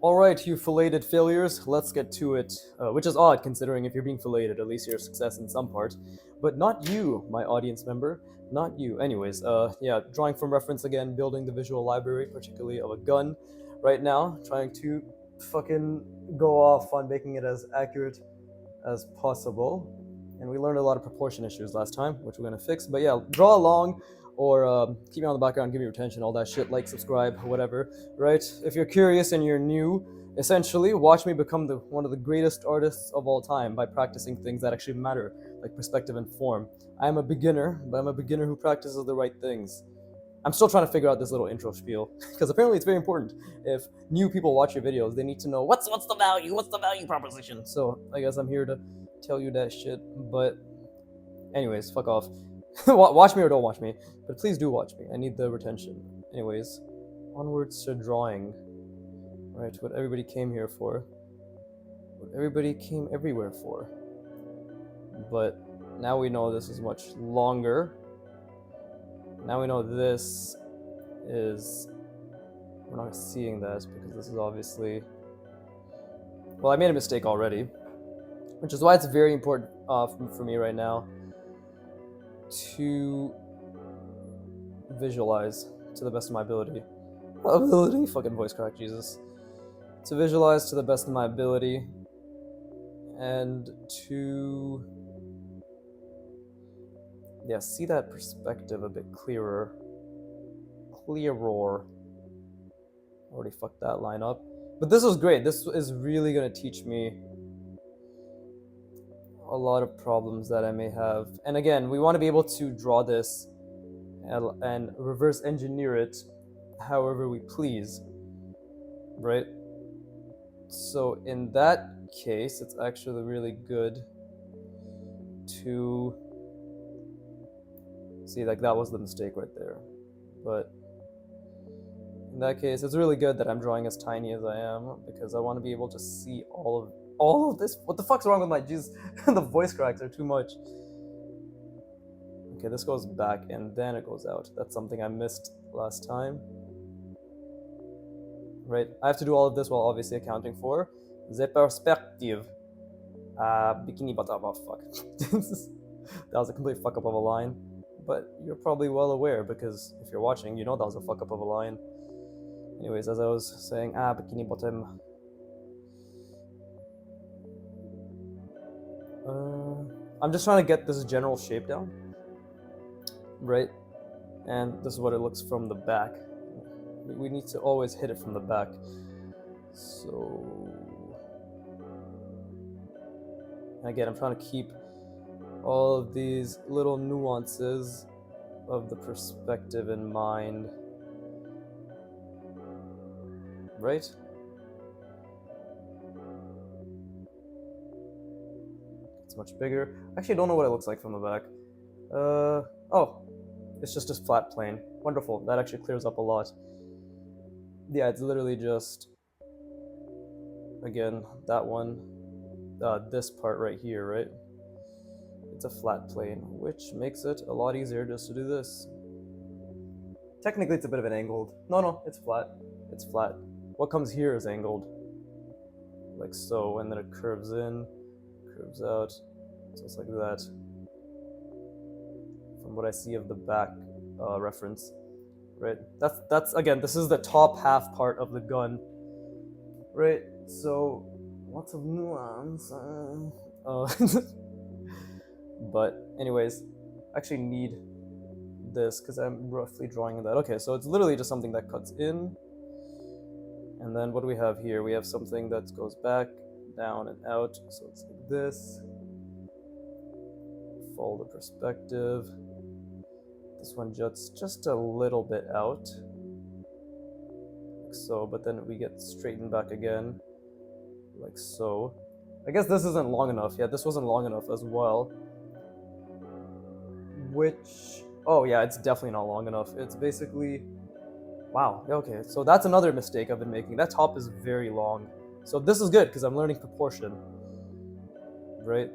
Alright, you filleted failures, let's get to it. Which is odd considering if you're being filleted, at least you're a success in some part. But not you, my audience member. Not you. Anyways, yeah, drawing from reference again, building the visual library, particularly of a gun right now, trying to fucking go off on making it as accurate as possible. And we learned a lot of proportion issues last time, which we're gonna fix. But yeah, draw along or keep me on the background, give me your attention, all that shit, like, subscribe, whatever, right? If you're curious and you're new, essentially, watch me become one of the greatest artists of all time by practicing things that actually matter, like perspective and form. I'm a beginner, but I'm a beginner who practices the right things. I'm still trying to figure out this little intro spiel because apparently it's very important. If new people watch your videos, they need to know what's the value proposition. So I guess I'm here to tell you that shit. But anyways, fuck off. Watch me or don't watch me, but please do watch me. I need the retention. Anyways, onwards to drawing. Right, what everybody came here for. What everybody came everywhere for. But now we know this is much longer. Now we know this is, we're not seeing this because this is obviously, well, I made a mistake already, which is why it's very important for me right now to visualize to the best of my ability. Fucking voice crack, Jesus. To visualize to the best of my ability and to, yeah, see that perspective a bit clearer. Already fucked that line up. But this was great. This is really gonna teach me a lot of problems that I may have. And again, we want to be able to draw this and reverse engineer it however we please, right? So in that case, it's actually really good to see, like, that was the mistake right there. But in that case, it's really good that I'm drawing as tiny as I am because I want to be able to see all of this. What the fuck's wrong with my Jesus? The voice cracks are too much. Okay, this goes back and then it goes out. That's something I missed last time. Right, I have to do all of this while obviously accounting for the perspective. Bikini bottom, oh fuck. That was a complete fuck up of a line. But you're probably well aware because if you're watching, you know that was a fuck up of a line. Anyways, as I was saying, bikini bottom. I'm just trying to get this general shape down, right? And this is what it looks from the back. We need to always hit it from the back. So again, I'm trying to keep all of these little nuances of the perspective in mind, right? It's much bigger. Actually, I don't know what it looks like from the back. Oh, it's just a flat plane. Wonderful. That actually clears up a lot. Yeah, it's literally just, again, that one, this part right here, right? It's a flat plane, which makes it a lot easier just to do this. Technically, it's a bit of an angled. No, it's flat. It's flat. What comes here is angled, like so, and then it curves in, curves out, so it's like that. From what I see of the back reference, right? That's again, this is the top half part of the gun, right? So lots of nuance. But anyways, I actually need this because I'm roughly drawing that. Okay, so it's literally just something that cuts in. And then what do we have here? We have something that goes back, down, and out. So it's like this. Follow the perspective. This one juts just a little bit out. Like so, but then we get straightened back again. Like so. I guess this isn't long enough. Yeah, this wasn't long enough as well. Which, oh yeah, it's definitely not long enough. It's basically, wow, okay, so that's another mistake I've been making. That top is very long. So this is good because I'm learning proportion, right?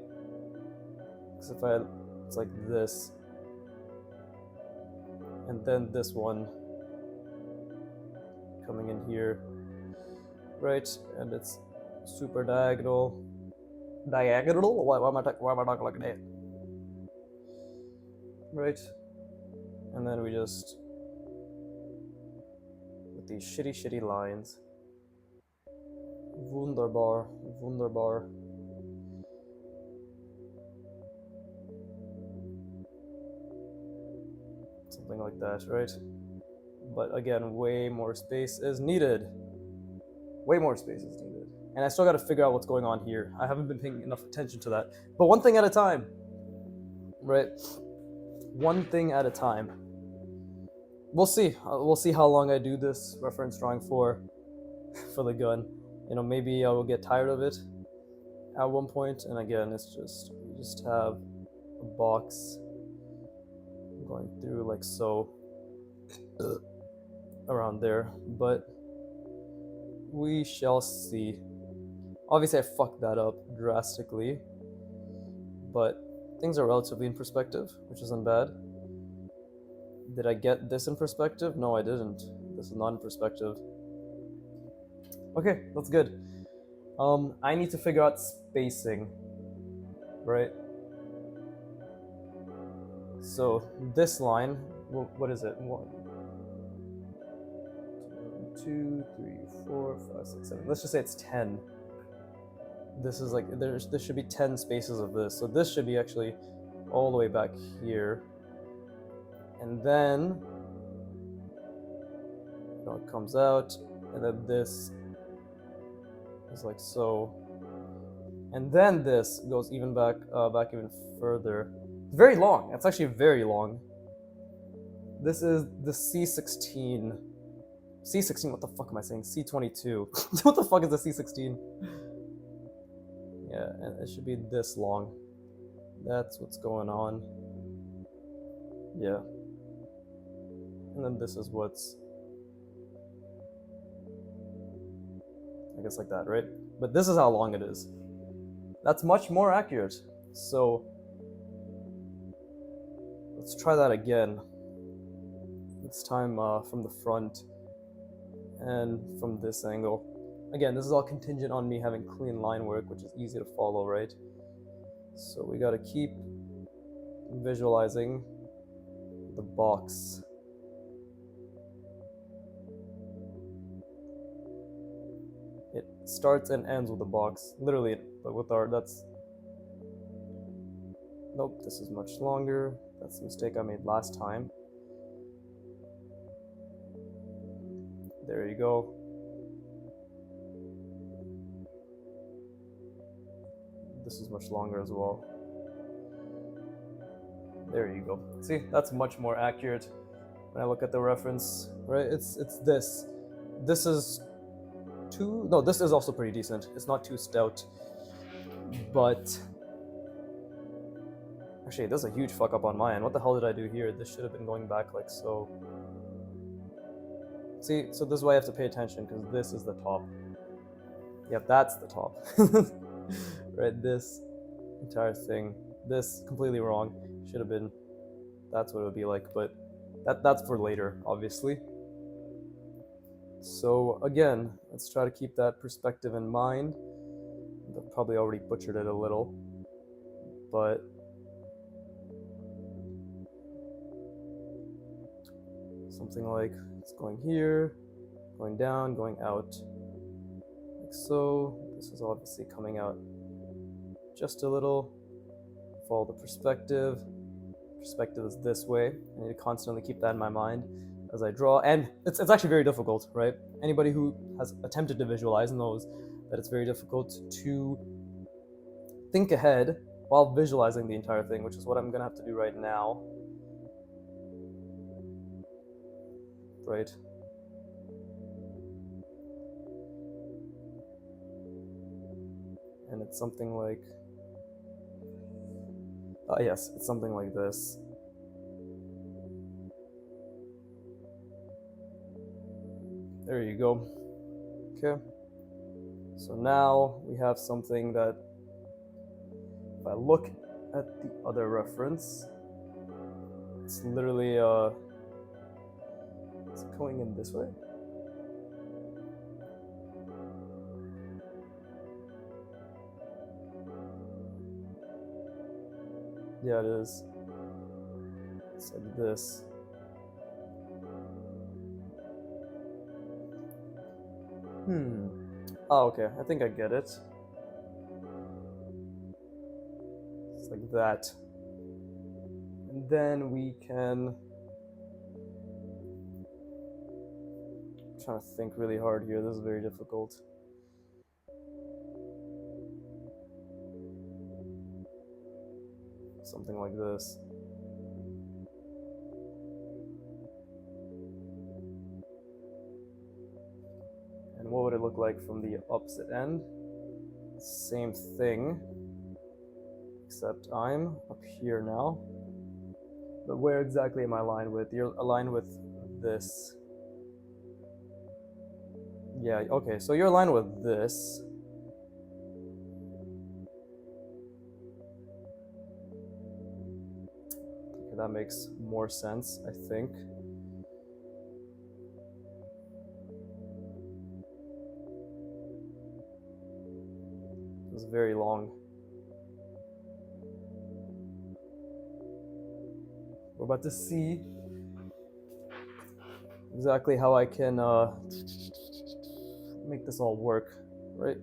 Because if it's like this, and then this one coming in here, right? And it's super diagonal. Diagonal? Why am I talking like that? Right? And then we just, with these shitty lines. Wunderbar, wunderbar. Something like that, right? But again, way more space is needed. Way more space is needed. And I still gotta figure out what's going on here. I haven't been paying enough attention to that. But one thing at a time, right? One thing at a time. We'll see. We'll see how long I do this reference drawing for the gun. You know, maybe I will get tired of it at one point. And again, it's just, we just have a box going through like so. Around there, but we shall see. Obviously I fucked that up drastically, but things are relatively in perspective, which isn't bad. Did I get this in perspective? No, I didn't. This is not in perspective. Okay, that's good. I need to figure out spacing, right? So this line, what is it? 1, 2, 3, 4, 5, 6, 7. Let's just say it's 10. This is like, there should be 10 spaces of this. So this should be actually all the way back here. And then, you know, it comes out, and then this is like so. And then this goes even back even further. It's very long. It's actually very long. This is the C16. C16, what the fuck am I saying? C22. What the fuck is the C16? Yeah, and it should be this long. That's what's going on. Yeah. And then this is what's, I guess like that, right? But this is how long it is. That's much more accurate. So let's try that again. This time from the front and from this angle. Again, this is all contingent on me having clean line work, which is easy to follow, right? So we gotta keep visualizing the box. It starts and ends with the box, literally, but with our, that's, nope, this is much longer. That's the mistake I made last time. There you go. This is much longer as well. There you go. See, that's much more accurate when I look at the reference, right? It's this. This is too, no, this is also pretty decent. It's not too stout, but actually, this is a huge fuck up on my end. What the hell did I do here? This should have been going back like so. See, so this is why I have to pay attention, because this is the top. Yep, that's the top. Right, this entire thing. This, completely wrong. Should have been, that's what it would be like, but that's for later, obviously. So again, let's try to keep that perspective in mind. I've probably already butchered it a little, but something like it's going here, going down, going out, like so. This is obviously coming out just a little. Follow the perspective. Perspective is this way. I need to constantly keep that in my mind as I draw, and it's actually very difficult, right? Anybody who has attempted to visualize knows that it's very difficult to think ahead while visualizing the entire thing, which is what I'm gonna have to do right now. Right? And it's something like, yes, it's something like this. There you go. Okay. So now we have something that, if I look at the other reference, it's literally it's going in this way. Yeah, it is. It's like this. Oh, okay. I think I get it. It's like that. And then we can... I'm trying to think really hard here. This is very difficult. Something like this. And what would it look like from the opposite end? Same thing, except I'm up here now. But where exactly am I aligned with? You're aligned with this. Yeah, okay, so you're aligned with this. Okay, that makes more sense, I think. It's very long. We're about to see exactly how I can make this all work, right?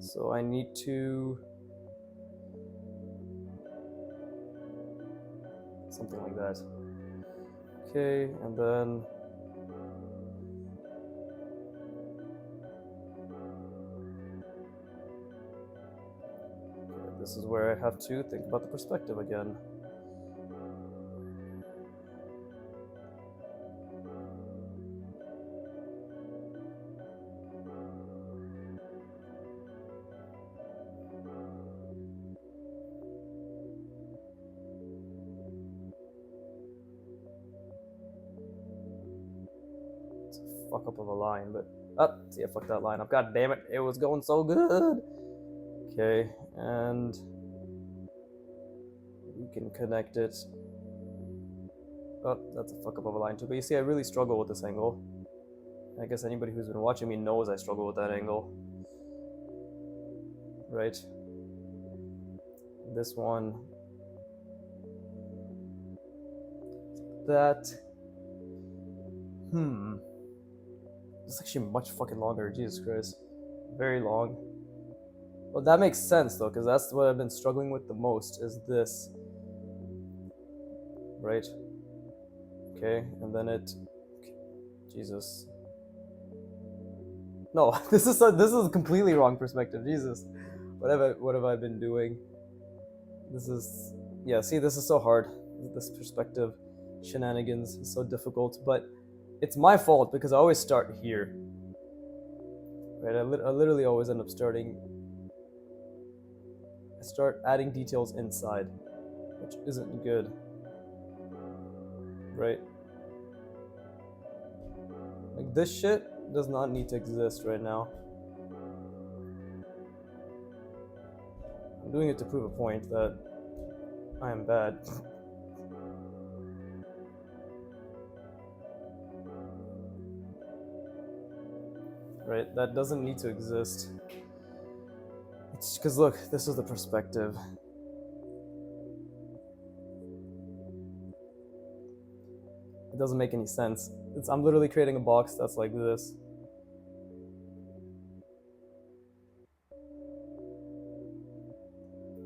So I need to... something like that. Okay, and then... okay, this is where I have to think about the perspective again. Fuck up of a line, but see, I fucked that line up. God damn it, it was going so good. Okay, and we can connect it. Oh, that's a fuck up of a line too. But you see, I really struggle with this angle. I guess anybody who's been watching me knows I struggle with that angle. Right. This one. That. It's actually much fucking longer, Jesus Christ. Very long. Well, that makes sense though, because that's what I've been struggling with the most, is this. Right? Okay, and then it... Jesus. No, this is a completely wrong perspective, Jesus. What have I been doing? This is... yeah, see, this is so hard. This perspective shenanigans is so difficult, but it's my fault because I always start here. Right, I literally always end up starting... I start adding details inside, which isn't good. Right? Like, this shit does not need to exist right now. I'm doing it to prove a point that I am bad. Right? That doesn't need to exist. It's because look, this is the perspective. It doesn't make any sense. I'm literally creating a box that's like this.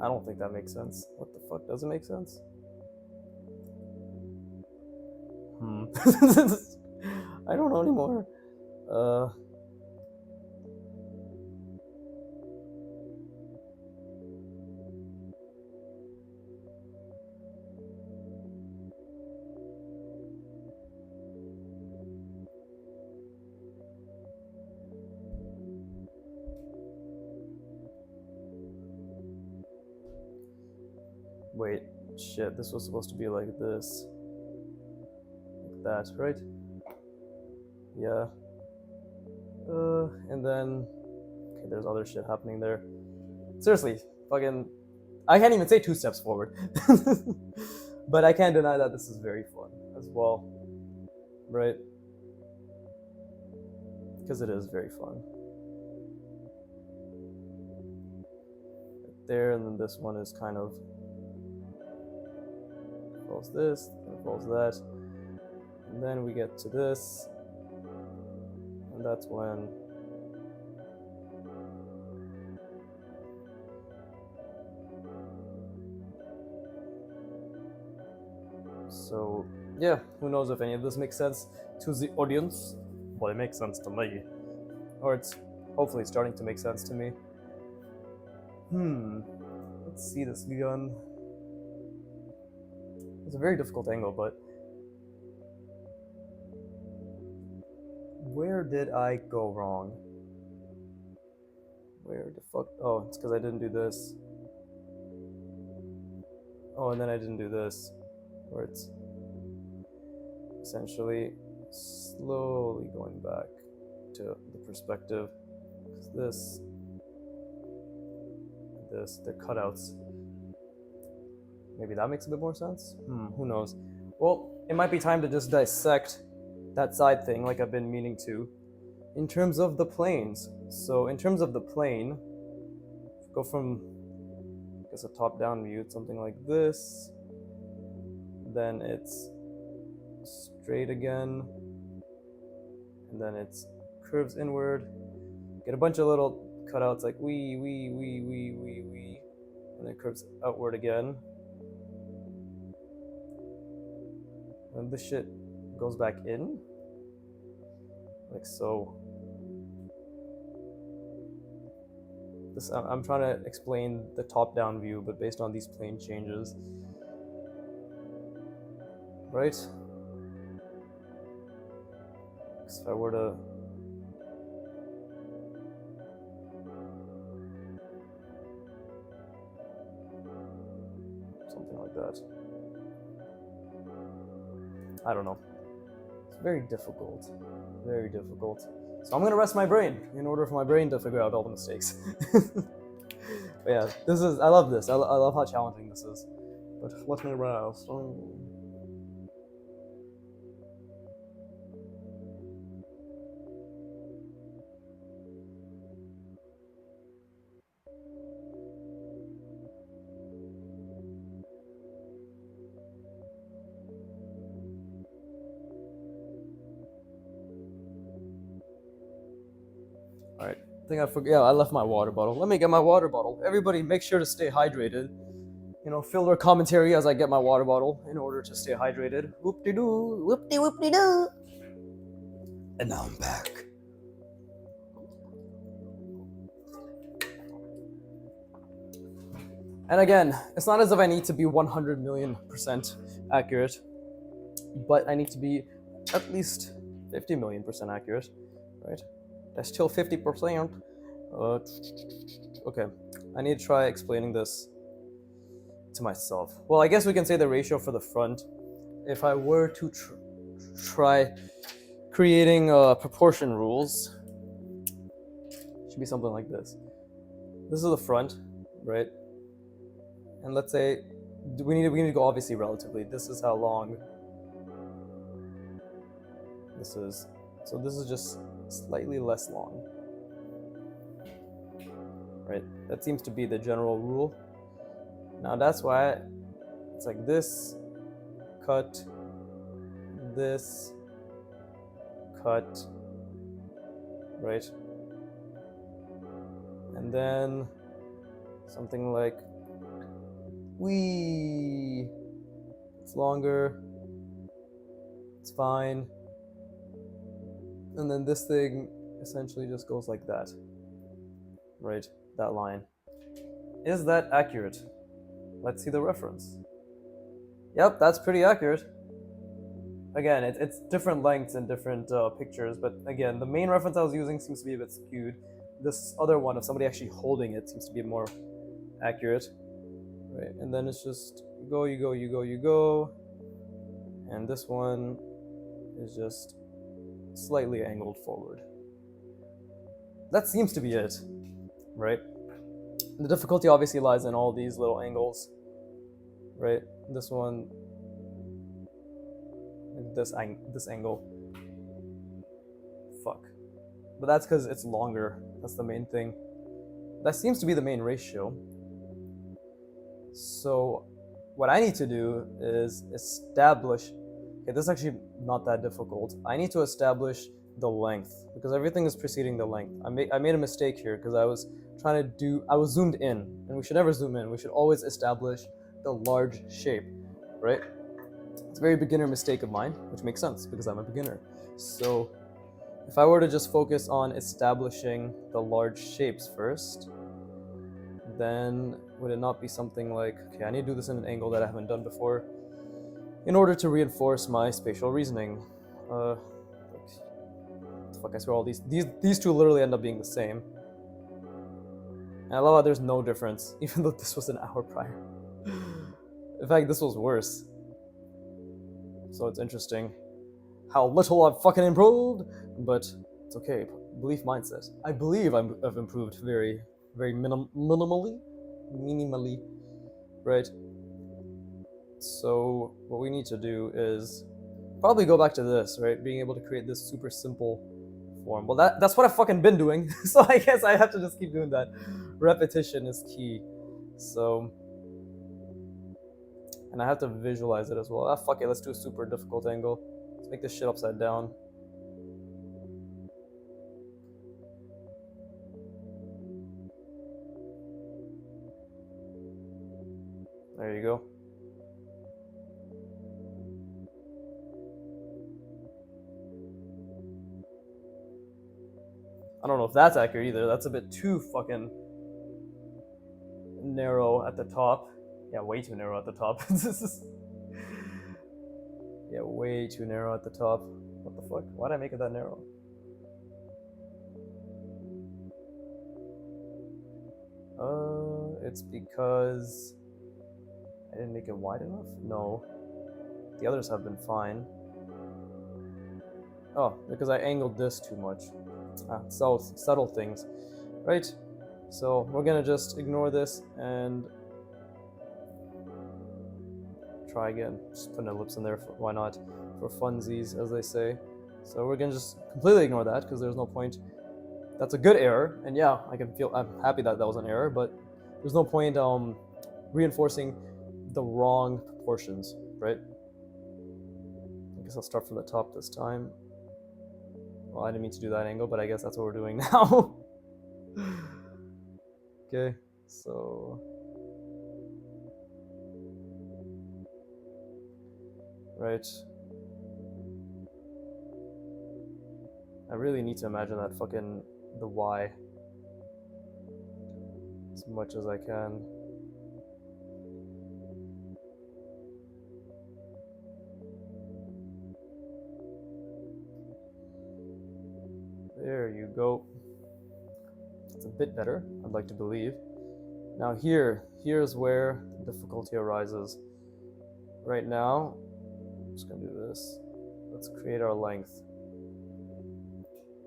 I don't think that makes sense. What the fuck? Does it make sense? I don't know anymore. Wait, shit, this was supposed to be like this. Like that, right? Yeah. And then... okay, there's other shit happening there. Seriously, fucking... I can't even say 2 steps forward. But I can't deny that this is very fun as well. Right? Because it is very fun. Right there, and then this one is kind of... follows this, then it follows that, and then we get to this, and that's when so yeah, who knows if any of this makes sense to the audience? Well, it makes sense to me, or it's hopefully starting to make sense to me. Let's see this gun. It's a very difficult angle, but where did I go wrong? Where the fuck? Oh, it's because I didn't do this. Oh, and then I didn't do this, where it's essentially slowly going back to the perspective. Because they're cutouts. Maybe that makes a bit more sense? Who knows? Well, it might be time to just dissect that side thing like I've been meaning to in terms of the planes. So in terms of the plane, go from, I guess, a top-down view, something like this. Then it's straight again. And then it's curves inward. Get a bunch of little cutouts like wee. And then curves outward again. And this shit goes back in. Like so. I'm trying to explain the top-down view, but based on these plane changes. Right? Because if I were to... something like that. I don't know. It's very difficult. Very difficult. So I'm gonna rest my brain in order for my brain to figure out all the mistakes. But yeah, I love this. I love how challenging this is. But let me rest. Alright, I think I forgot. Yeah, I left my water bottle. Let me get my water bottle. Everybody, make sure to stay hydrated. You know, filler commentary as I get my water bottle in order to stay hydrated. Whoop-de-doo, whoop-de-whoop-de-doo. And now I'm back. And again, it's not as if I need to be 100 million% accurate, but I need to be at least 50 million% accurate, right? That's still 50%. Okay, I need to try explaining this to myself. Well, I guess we can say the ratio for the front. If I were to try creating proportion rules, it should be something like this. This is the front, right? And let's say we need to go obviously relatively. This is how long this is. So this is just slightly less long, right? That seems to be the general rule. Now that's why it's like this, cut, this, cut, right? And then something like wee. It's longer. It's fine. And then this thing essentially just goes like that. Right? That line. Is that accurate? Let's see the reference. Yep, that's pretty accurate. Again, it's different lengths and different pictures, but again, the main reference I was using seems to be a bit skewed. This other one of somebody actually holding it seems to be more accurate. Right, and then it's just you go, and this one is just slightly angled forward. That seems to be it, right? The difficulty obviously lies in all these little angles, right? This one, this angle. Fuck. But that's because it's longer. That's the main thing. That seems to be the main ratio. So what I need to do is establish. Okay, this is actually not that difficult. I need to establish the length because everything is preceding the length. I made a mistake here because I was zoomed in, and we should never zoom in. We should always establish the large shape, right? It's a very beginner mistake of mine, which makes sense because I'm a beginner. So if I were to just focus on establishing the large shapes first, then would it not be something like, okay, I need to do this in an angle that I haven't done before in order to reinforce my spatial reasoning? Fuck, I swear all these two literally end up being the same. And I love how there's no difference, even though this was an hour prior. In fact, this was worse. So it's interesting how little I've fucking improved, but it's okay. Belief mindset. I believe I've improved very, very minimally, right? So what we need to do is probably go back to this, right? Being able to create this super simple form. Well, that's what I've fucking been doing, so I guess I have to just keep doing that. Repetition is key. So, and I have to visualize it as well. Ah, fuck it, let's do a super difficult angle. Let's make this shit upside down. There you go. I don't know if that's accurate either. That's a bit too fucking narrow at the top. Yeah, way too narrow at the top. This is... Yeah, way too narrow at the top. What the fuck? Why'd I make it that narrow? It's because I didn't make it wide enough? No. The others have been fine. Oh, because I angled this too much. So subtle things, right? So we're gonna just ignore this and try again. Just put an ellipse in there, why not? For funsies, as they say. So we're gonna just completely ignore that because there's no point. That's a good error, and yeah, I'm happy that that was an error, but there's no point reinforcing the wrong proportions, right? I guess I'll start from the top this time. Well, I didn't mean to do that angle, but I guess that's what we're doing now. Okay, so... Right. I really need to imagine that fucking... the Y. As much as I can. There you go. It's a bit better, I'd like to believe. Now here's where the difficulty arises. Right now, I'm just gonna do this. Let's create our length.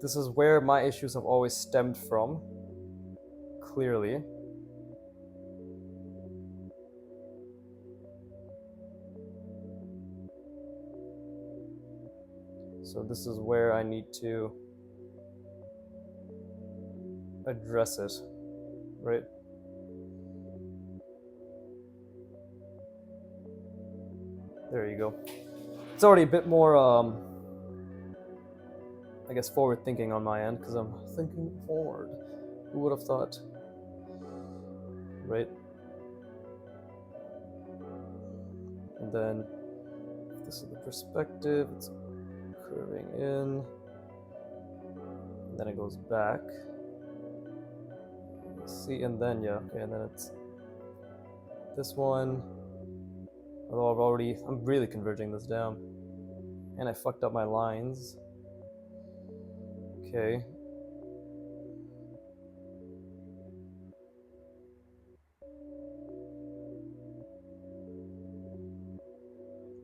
This is where my issues have always stemmed from, clearly. So this is where I need to address it, right? There you go. It's already a bit more, I guess, forward thinking on my end, because I'm thinking forward. Who would have thought? Right? And then, if this is the perspective, it's curving in. And then it goes back. See, and then, yeah, okay, and then it's this one. Although I'm really converging this down. And I fucked up my lines. Okay.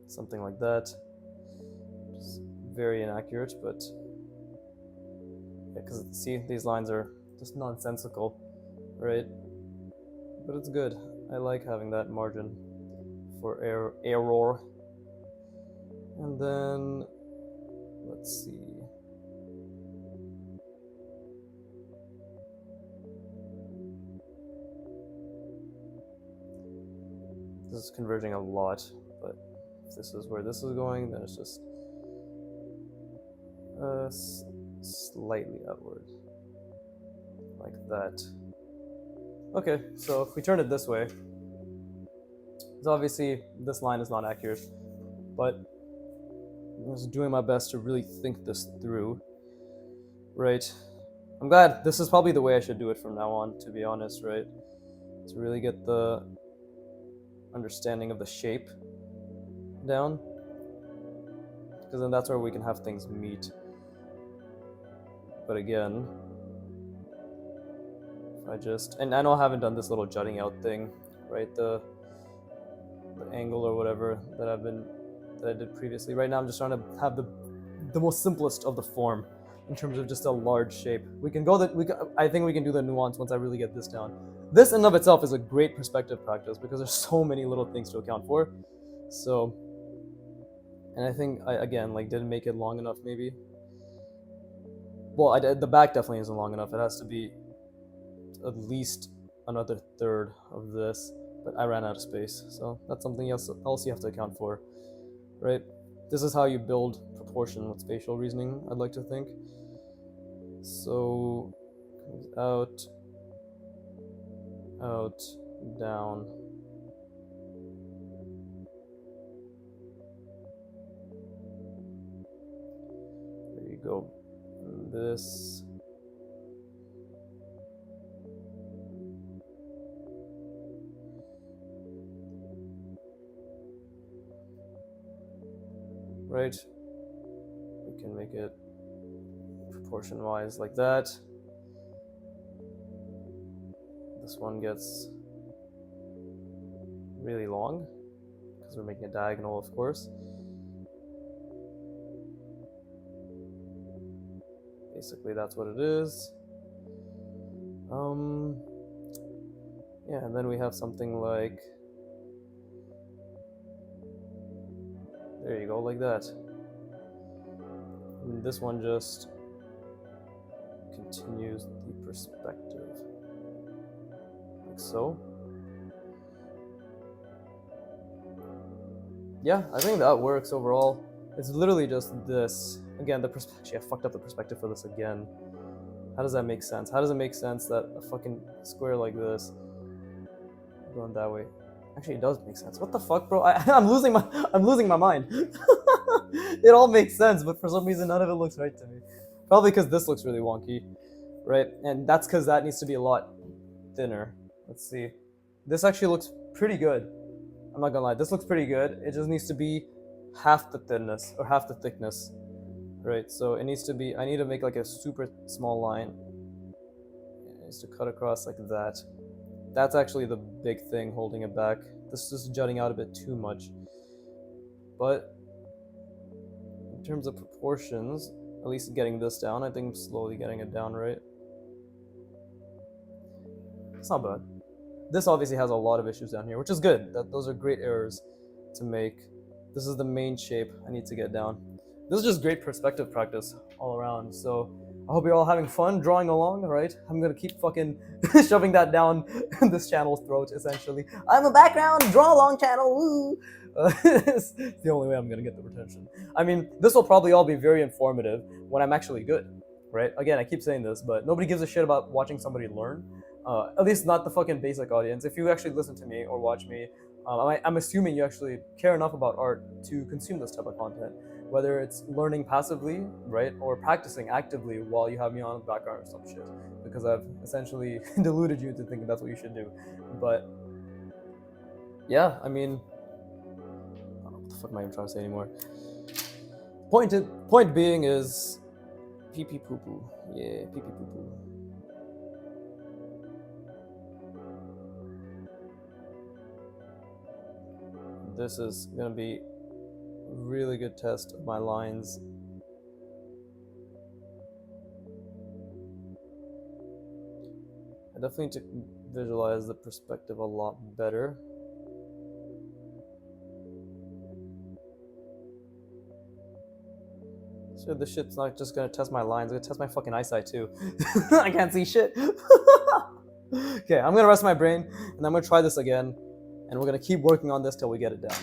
Something like that. Just very inaccurate, but yeah, because see, these lines are just nonsensical, right? But it's good. I like having that margin for error. And then let's see. This is converging a lot, but if this is where this is going, then it's just slightly outward, like that. Okay, so if we turn it this way, so obviously this line is not accurate, but I'm just doing my best to really think this through, right? I'm glad this is probably the way I should do it from now on, to be honest, right? To really get the understanding of the shape down, because then that's where we can have things meet. But again, if I just, and I know I haven't done this little jutting out thing, right? The angle or whatever that I did previously. Right now I'm just trying to have the most simplest of the form in terms of just a large shape. I think we can do the nuance once I really get this down. This in and of itself is a great perspective practice because there's so many little things to account for. So, and I think I again like didn't make it long enough maybe. Well, the back definitely isn't long enough. It has to be at least another third of this, but I ran out of space, so that's something else you have to account for, right? This is how you build proportion with spatial reasoning, I'd like to think. So comes out, down. There you go. And this. Right? We can make it proportion-wise like that. This one gets really long because we're making a diagonal, of course. Basically, that's what it is. Yeah, and then we have something like, there you go, like that. And this one just continues the perspective, like so. Yeah, I think that works overall. It's literally just this. Again, actually, I fucked up the perspective for this again. How does that make sense? How does it make sense that a fucking square like this going that way? Actually, it does make sense. What the fuck, bro? I'm losing my mind. It all makes sense, but for some reason, none of it looks right to me. Probably because this looks really wonky, right? And that's because that needs to be a lot thinner. Let's see. This actually looks pretty good. I'm not gonna lie. This looks pretty good. It just needs to be half the thinness or half the thickness, right? So it needs to be. I need to make like a super small line. It needs to cut across like that. That's actually the big thing holding it back. This is just jutting out a bit too much. But in terms of proportions, at least getting this down, I think I'm slowly getting it down, right? It's not bad. This obviously has a lot of issues down here, which is good. Those are great errors to make. This is the main shape I need to get down. This is just great perspective practice all around. So I hope you're all having fun drawing along, right? I'm gonna keep fucking shoving that down this channel's throat, essentially. I'm a background draw along channel, woo! It's the only way I'm gonna get the retention. I mean, this will probably all be very informative when I'm actually good, right? Again, I keep saying this, but nobody gives a shit about watching somebody learn. At least not the fucking basic audience. If you actually listen to me or watch me, I'm assuming you actually care enough about art to consume this type of content. Whether it's learning passively, right, or practicing actively while you have me on the background or some shit, because I've essentially deluded you to thinking that's what you should do. But yeah, I mean, I don't know what the fuck am I even trying to say anymore? Point being is pee pee poo poo. Yeah, pee pee poo poo. This is gonna be a really good test of my lines. I definitely need to visualize the perspective a lot better. So this shit's not just gonna test my lines, it's gonna test my fucking eyesight too. I can't see shit. Okay, I'm gonna rest my brain and I'm gonna try this again. and we're gonna keep working on this till we get it down,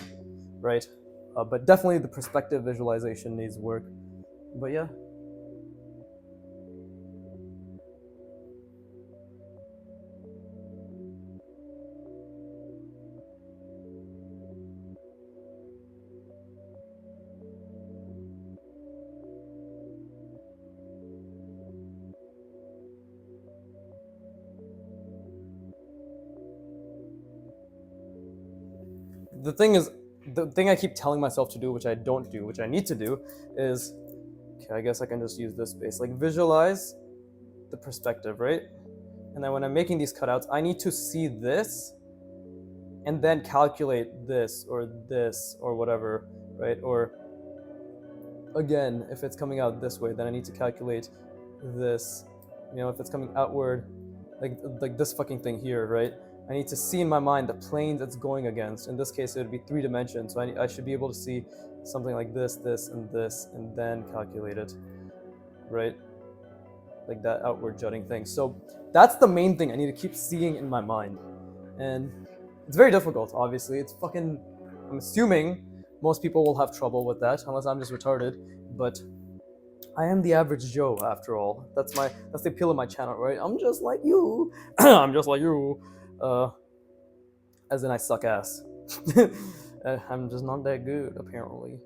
right? But definitely the perspective visualization needs work. But yeah. The thing is, the thing I keep telling myself to do, which I don't do, which I need to do, is, okay, I guess I can just use this space. Like, visualize the perspective, right? And then when I'm making these cutouts, I need to see this and then calculate this or whatever, right? Or again, if it's coming out this way, then I need to calculate this. You know, if it's coming outward, like this fucking thing here, right? I need to see in my mind the planes it's going against. In this case, it would be 3 dimensions. So I should be able to see something like this, and then calculate it, right? Like that outward jutting thing. So that's the main thing I need to keep seeing in my mind. And it's very difficult, obviously. It's fucking, I'm assuming most people will have trouble with that, unless I'm just retarded. But I am the average Joe, after all. That's the appeal of my channel, right? I'm just like you. I'm just like you. As in, I suck ass. I'm just not that good, apparently.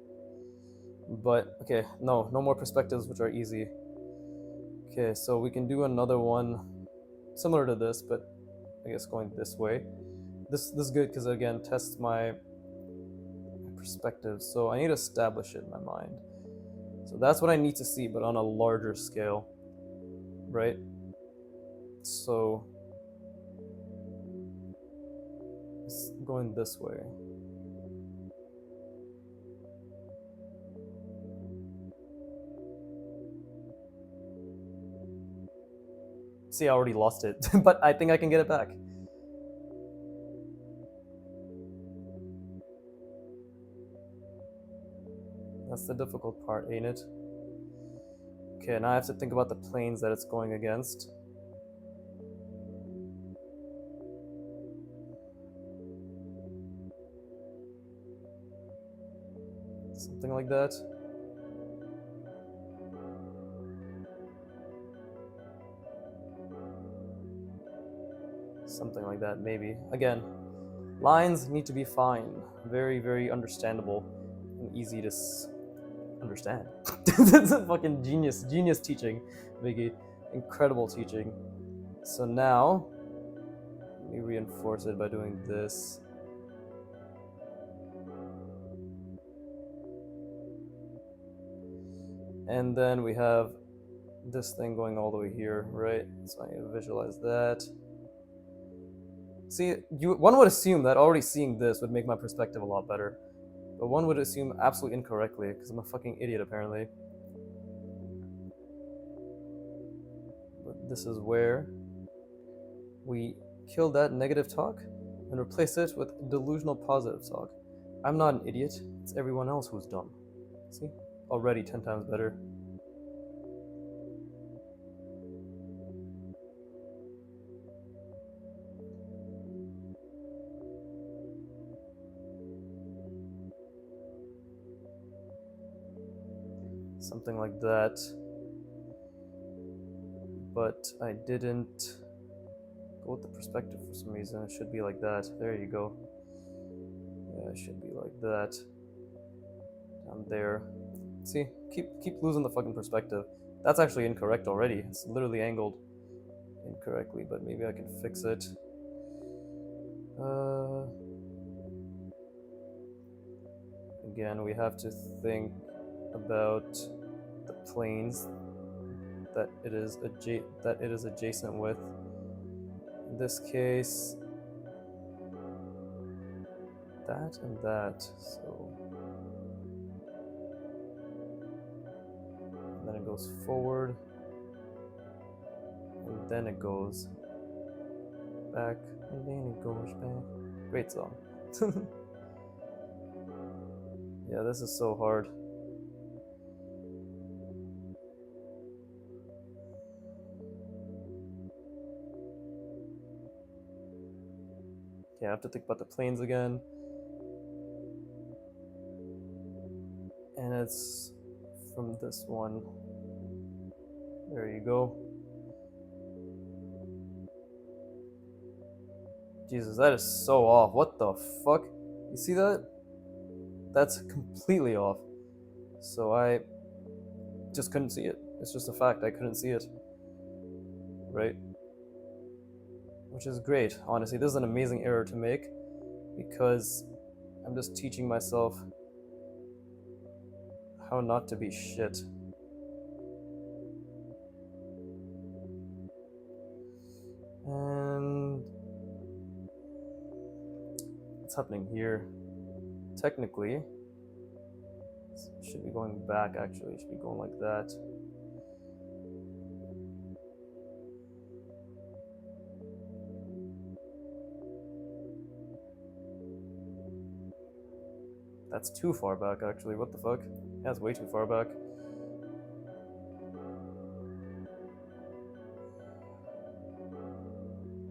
But okay, no more perspectives, which are easy. Okay, so we can do another one similar to this, but I guess going this way. This is good because again tests my perspective. So I need to establish it in my mind. So that's what I need to see, but on a larger scale, right? So it's going this way. See, I already lost it, but I think I can get it back. That's the difficult part, ain't it? Okay, now I have to think about the planes that it's going against. Something like that. Something like that, maybe. Again, lines need to be fine. Very, very understandable and easy to understand. That's a fucking genius teaching, Vicky. Incredible teaching. So now, let me reinforce it by doing this. And then we have this thing going all the way here, right? So I need to visualize that. See, one would assume that already seeing this would make my perspective a lot better. But one would assume absolutely incorrectly, because I'm a fucking idiot apparently. But this is where we kill that negative talk and replace it with delusional positive talk. I'm not an idiot, it's everyone else who's dumb. See? Already 10 times better. Something like that. But I didn't go with the perspective for some reason. It should be like that. There you go. Yeah, it should be like that. Down there. See, keep losing the fucking perspective. That's actually incorrect already. It's literally angled incorrectly, but maybe I can fix it. Again, we have to think about the planes that it is adjacent with. In this case, that and that. So, and then it goes forward, and then it goes back, and then it goes back. Great song. Yeah, this is so hard. Okay, I have to think about the planes again. And it's from this one. There you go. Jesus, that is so off. What the fuck? You see that? That's completely off. So I just couldn't see it. It's just a fact. I couldn't see it. Right? Which is great. Honestly, this is an amazing error to make because I'm just teaching myself how not to be shit. And what's happening here? Technically, it should be going back actually. It should be going like that. That's too far back actually. What the fuck? That's way too far back.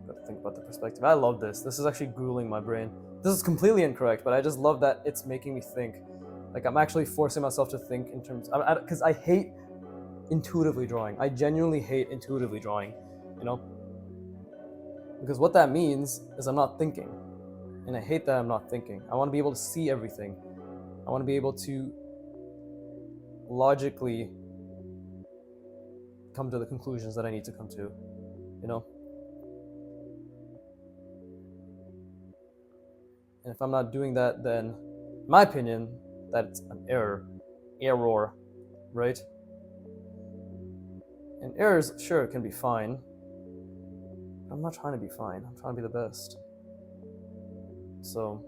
Gotta think about the perspective. I love this. This is actually grueling my brain. This is completely incorrect, but I just love that it's making me think. Like, I'm actually forcing myself to think in terms, because I hate intuitively drawing. I genuinely hate intuitively drawing, you know? Because what that means is I'm not thinking. And I hate that I'm not thinking. I want to be able to see everything. I want to be able to logically come to the conclusions that I need to come to, you know? And if I'm not doing that, then, in my opinion, that's an error, right? And errors, sure, can be fine. But I'm not trying to be fine. I'm trying to be the best. So,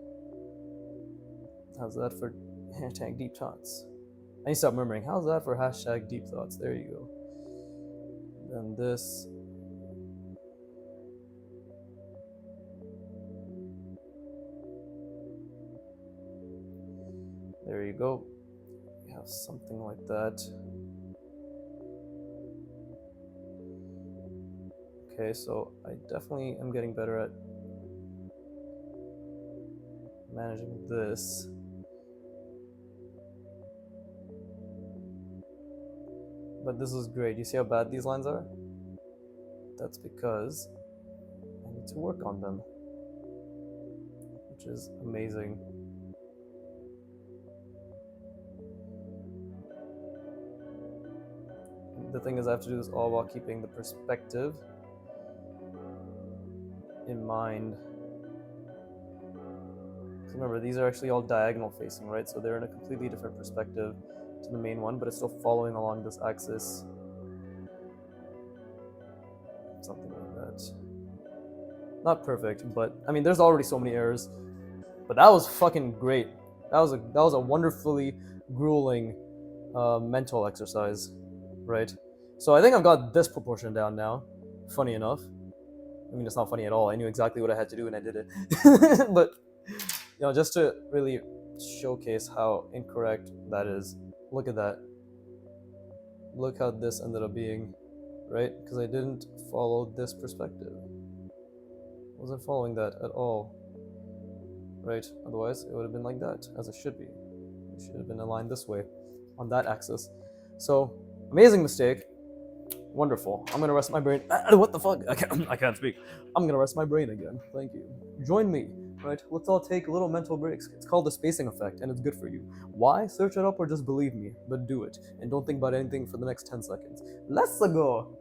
how's that for hashtag deep thoughts? I need to stop murmuring. How's that for hashtag deep thoughts? There you go. Then this. There you go. We have something like that. Okay, so I definitely am getting better at managing this. But this is great. You see how bad these lines are? That's because I need to work on them, which is amazing. The thing is, I have to do this all while keeping the perspective in mind. So remember, these are actually all diagonal facing, right? So they're in a completely different perspective to the main one, but it's still following along this axis. Something like that. Not perfect, but I mean, there's already so many errors. But that was fucking great. That was a wonderfully grueling mental exercise, right? So I think I've got this proportion down now. Funny enough. I mean, it's not funny at all. I knew exactly what I had to do and I did it. But, you know, just to really showcase how incorrect that is, look at that. Look how this ended up being, right? Because I didn't follow this perspective. I wasn't following that at all, right? Otherwise, it would have been like that, as it should be. It should have been aligned this way, on that axis. So, amazing mistake. Wonderful. I'm gonna rest my brain. What the fuck? I can't speak. I'm gonna rest my brain again. Thank you. Join me, right? Let's all take little mental breaks. It's called the spacing effect, and it's good for you. Why? Search it up or just believe me, but do it. And don't think about anything for the next 10 seconds. Let's go!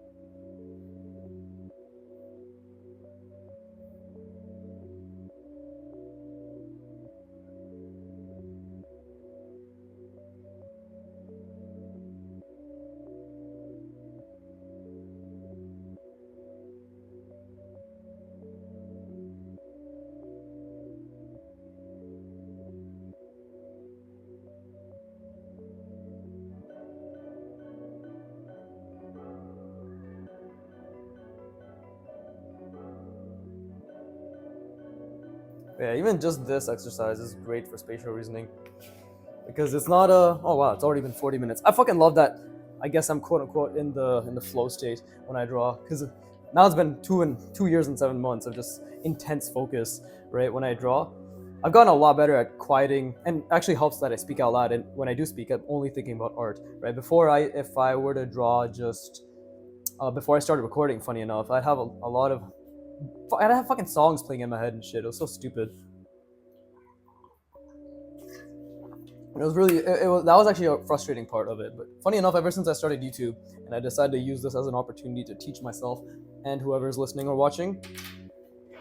Yeah, even just this exercise is great for spatial reasoning. Because it's not a, oh wow, it's already been 40 minutes. I fucking love that. I guess I'm quote unquote in the flow state when I draw. Because now it's been 2 years and 7 months of just intense focus, right? When I draw, I've gotten a lot better at quieting, and actually helps that I speak out loud. And when I do speak, I'm only thinking about art, right? If I were to draw just before I started recording, funny enough, I'd have a lot of, I'd have fucking songs playing in my head and shit. It was so stupid. It was really, it was, that was actually a frustrating part of it. But funny enough, ever since I started YouTube and I decided to use this as an opportunity to teach myself and whoever's listening or watching,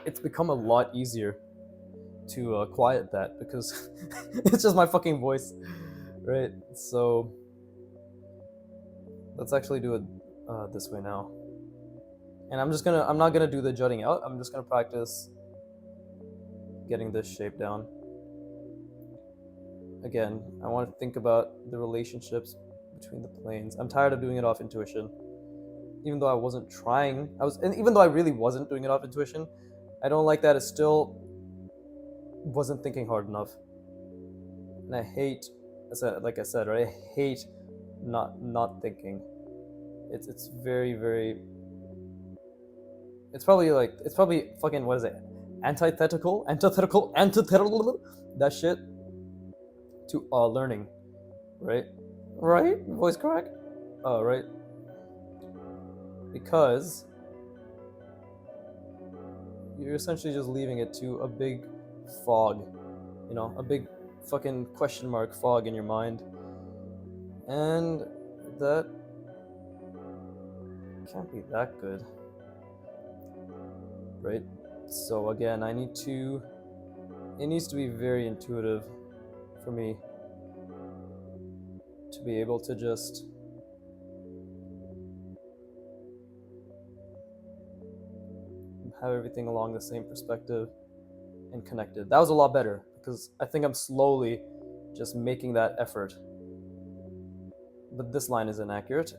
it's become a lot easier to quiet that, because it's just my fucking voice, right? So let's actually do it this way now. And I'm not gonna do the jutting out. I'm just gonna practice getting this shape down. Again, I want to think about the relationships between the planes. I'm tired of doing it off intuition. Even though I wasn't trying, and even though I really wasn't doing it off intuition, I don't like that it still wasn't thinking hard enough. And I hate, like I said, right? I hate not thinking. It's very, very. It's probably fucking, what is it? Antithetical. That shit to learning, right? Right? Voice crack? Oh, right. Because you're essentially just leaving it to a big fog, a big fucking question mark fog in your mind. And that can't be that good, right? So again, it needs to be very intuitive for me to be able to just have everything along the same perspective and connected. That was a lot better, because I think I'm slowly just making that effort. But this line is inaccurate.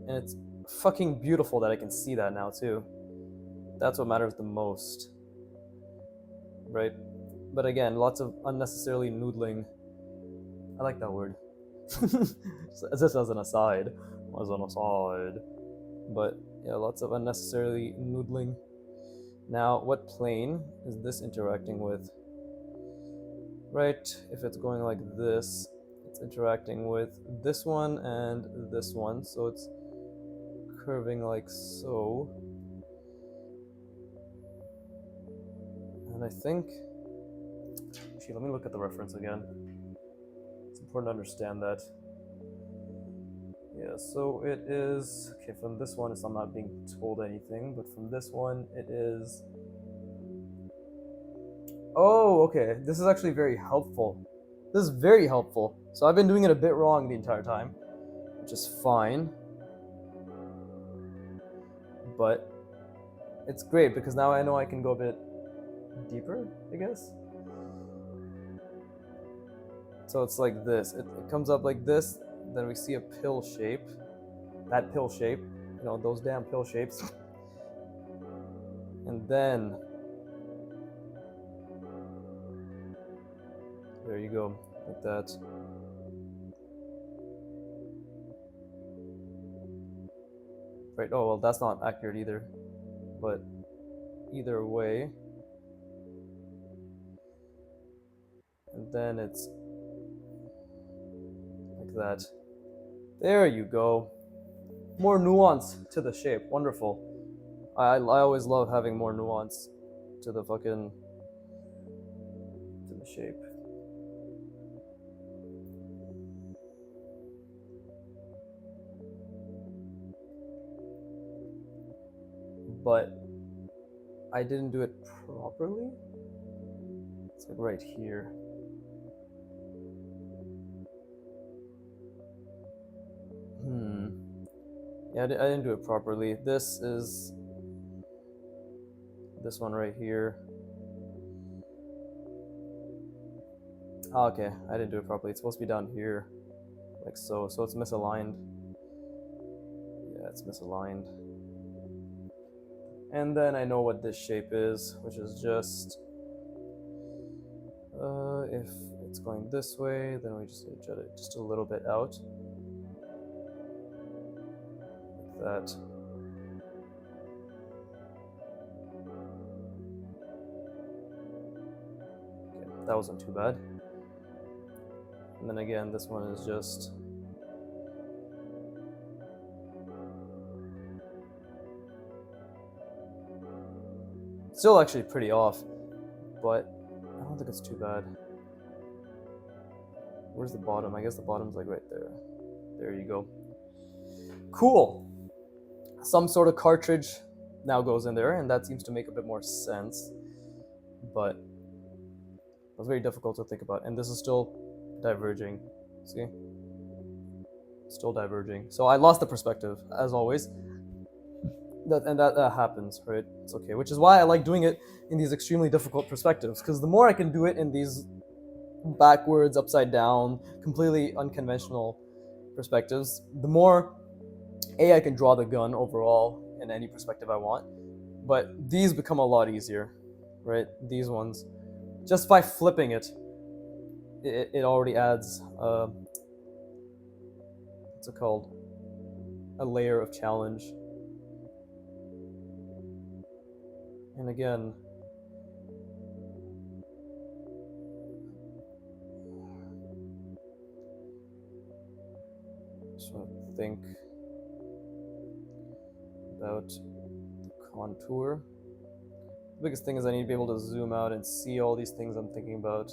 And it's fucking beautiful that I can see that now too. That's what matters the most. Right? But again, lots of unnecessarily noodling. I like that word. Just as an aside. But yeah, lots of unnecessarily noodling. Now, what plane is this interacting with? Right, if it's going like this, it's interacting with this one and this one, so it's curving like so. And I think, actually, let me look at the reference again. It's important to understand that. Yeah, so it is, okay, from this one, I'm not being told anything, but from this one, it is, oh, okay, this is actually very helpful. This is very helpful. So I've been doing it a bit wrong the entire time, which is fine. But it's great, because now I know I can go a bit deeper, I guess. So it's like this. It comes up like this, then we see a pill shape. That pill shape, those damn pill shapes. And then, there you go, like that. Right, oh, well, that's not accurate either. But either way. And then it's like that. There you go. More nuance to the shape. Wonderful. I always love having more nuance to the shape. But I didn't do it properly. It's like right here. Yeah, I didn't do it properly. This is this one right here. Oh, okay, I didn't do it properly. It's supposed to be down here, like so. So it's misaligned. Yeah, it's misaligned. And then I know what this shape is, which is just if it's going this way, then we just jut it just a little bit out, like that. That wasn't too bad. And then again, this one is just... still actually pretty off, but I don't think it's too bad. Where's the bottom? I guess the bottom's like right there. There you go. Cool. Some sort of cartridge now goes in there, and that seems to make a bit more sense. But it was very difficult to think about, and this is still diverging. See? Still diverging. So I lost the perspective, as always. That happens, right? It's okay. Which is why I like doing it in these extremely difficult perspectives, because the more I can do it in these backwards, upside down, completely unconventional perspectives, the more I can draw the gun overall in any perspective I want. But these become a lot easier, right? These ones, just by flipping it already adds what's it called? A layer of challenge. And again, just want to think about the contour. The biggest thing is I need to be able to zoom out and see all these things I'm thinking about.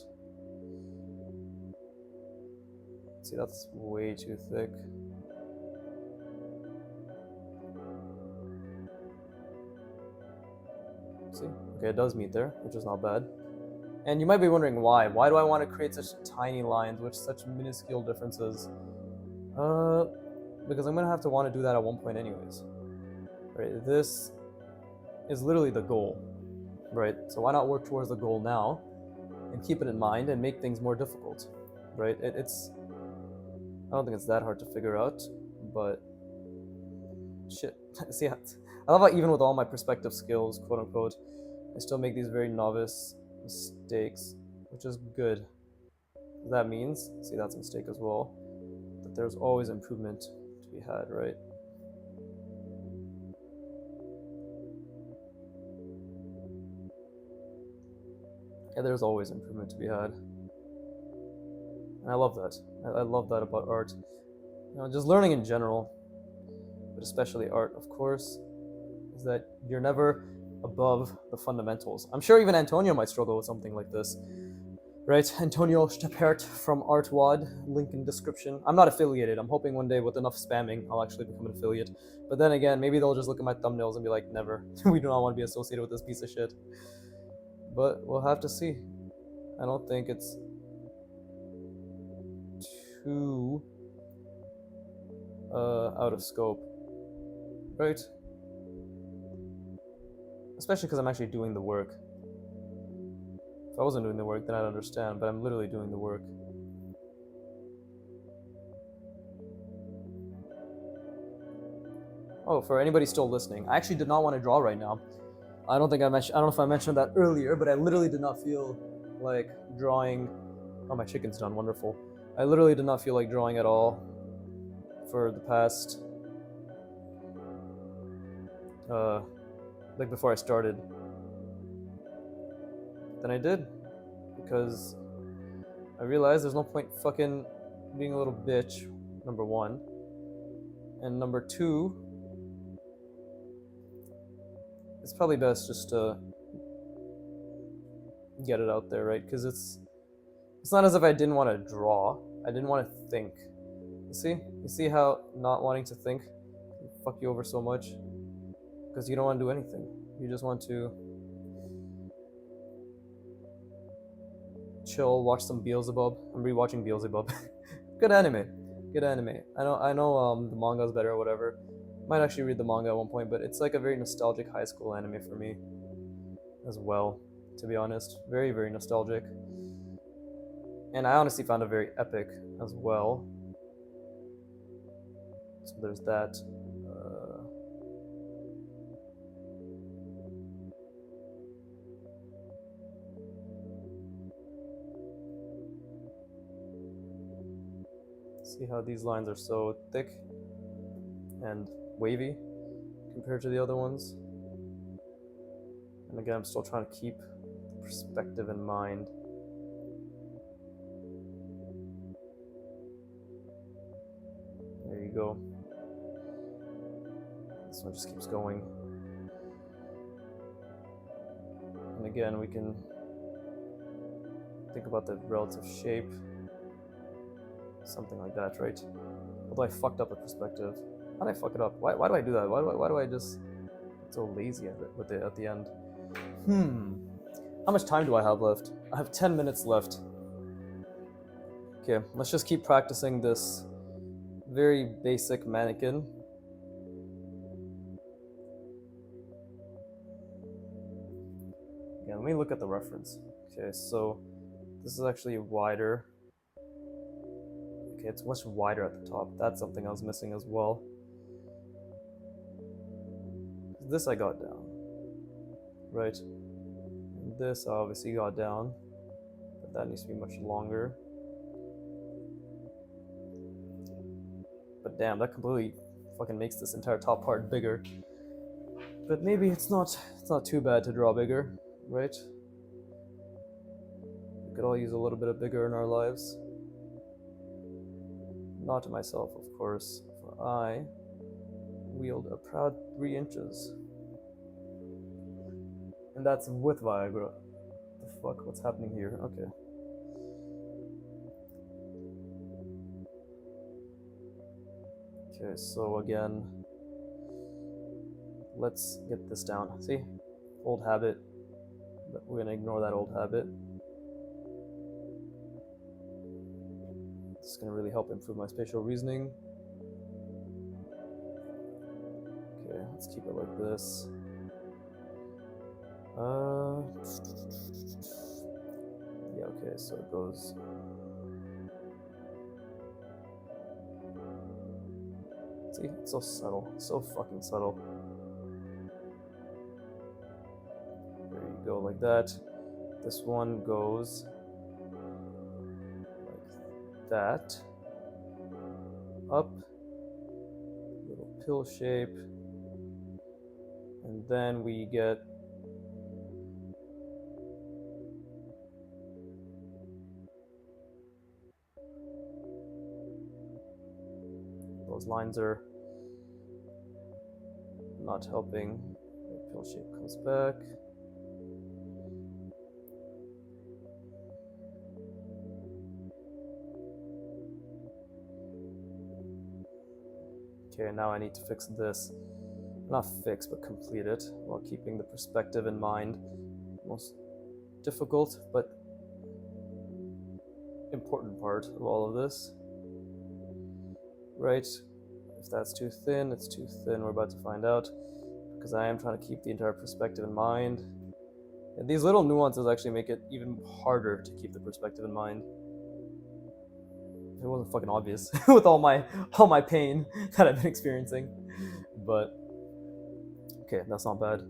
See, that's way too thick. See? Okay, it does meet there, which is not bad. And you might be wondering why. Why do I want to create such tiny lines with such minuscule differences? Because I'm going to have to want to do that at one point anyways. Right? This is literally the goal, right? So why not work towards the goal now and keep it in mind and make things more difficult, right? It's... I don't think it's that hard to figure out, but... shit. See, I love how even with all my perspective skills, quote unquote, I still make these very novice mistakes, which is good. That means, see, that's a mistake as well, that there's always improvement to be had, right? Yeah, there's always improvement to be had. And I love that. I love that about art. You know, just learning in general, but especially art, of course, is that you're never above the fundamentals. I'm sure even Antonio might struggle with something like this. Right, Antonio Stepert from ArtWad, link in description. I'm not affiliated. I'm hoping one day with enough spamming, I'll actually become an affiliate. But then again, maybe they'll just look at my thumbnails and be like, never. We do not want to be associated with this piece of shit. But we'll have to see. I don't think it's too out of scope. Right? Especially because I'm actually doing the work. If I wasn't doing the work, then I'd understand, but I'm literally doing the work. Oh, for anybody still listening, I actually did not want to draw right now. I don't know if I mentioned that earlier, but I literally did not feel like drawing. Oh, my chicken's done, wonderful. I literally did not feel like drawing at all for the past, like before I started. Then I did, because I realized there's no point fucking being a little bitch, number one. And number two, it's probably best just to get it out there, right? Because it's not as if I didn't want to draw. I didn't want to think. You see how not wanting to think can fuck you over so much? Because you don't want to do anything. You just want to chill, watch some Beelzebub. I'm rewatching Beelzebub. Good anime. Good anime. I know the manga's better or whatever. Might actually read the manga at one point, but it's like a very nostalgic high school anime for me as well, to be honest. Very, very nostalgic. And I honestly found it very epic as well. So there's that. See how these lines are so thick and wavy compared to the other ones. And again, I'm still trying to keep perspective in mind. go. This one just keeps going. And again, we can think about the relative shape. Something like that, right? Although I fucked up the perspective. How did I fuck it up? Why do I do that? Why do I just get so lazy at the end? How much time do I have left? I have 10 minutes left. Okay, let's just keep practicing this very basic mannequin. Again, let me look at the reference. Okay, so this is actually wider. Okay, it's much wider at the top. That's something I was missing as well. This I got down, right? And this I obviously got down, but that needs to be much longer. But damn, that completely fucking makes this entire top part bigger. But maybe it's not too bad to draw bigger, right? We could all use a little bit of bigger in our lives. Not to myself, of course, for I wield a proud 3 inches. And that's with Viagra. The fuck, what's happening here? Okay. Okay, so again, let's get this down. See? Old habit. But we're gonna ignore that old habit. It's gonna really help improve my spatial reasoning. Okay, let's keep it like this. Yeah, okay, so it goes. See, it's so subtle, so fucking subtle. There you go, like that. This one goes like that. Up, little pill shape, and then we get those lines are not helping. The pill shape comes back. Okay, now I need to fix this. Not fix, but complete it while keeping the perspective in mind. Most difficult, but important part of all of this. Right? If that's too thin, it's too thin. We're about to find out. Because I am trying to keep the entire perspective in mind. And these little nuances actually make it even harder to keep the perspective in mind. It wasn't fucking obvious with all my pain that I've been experiencing. But okay, that's not bad.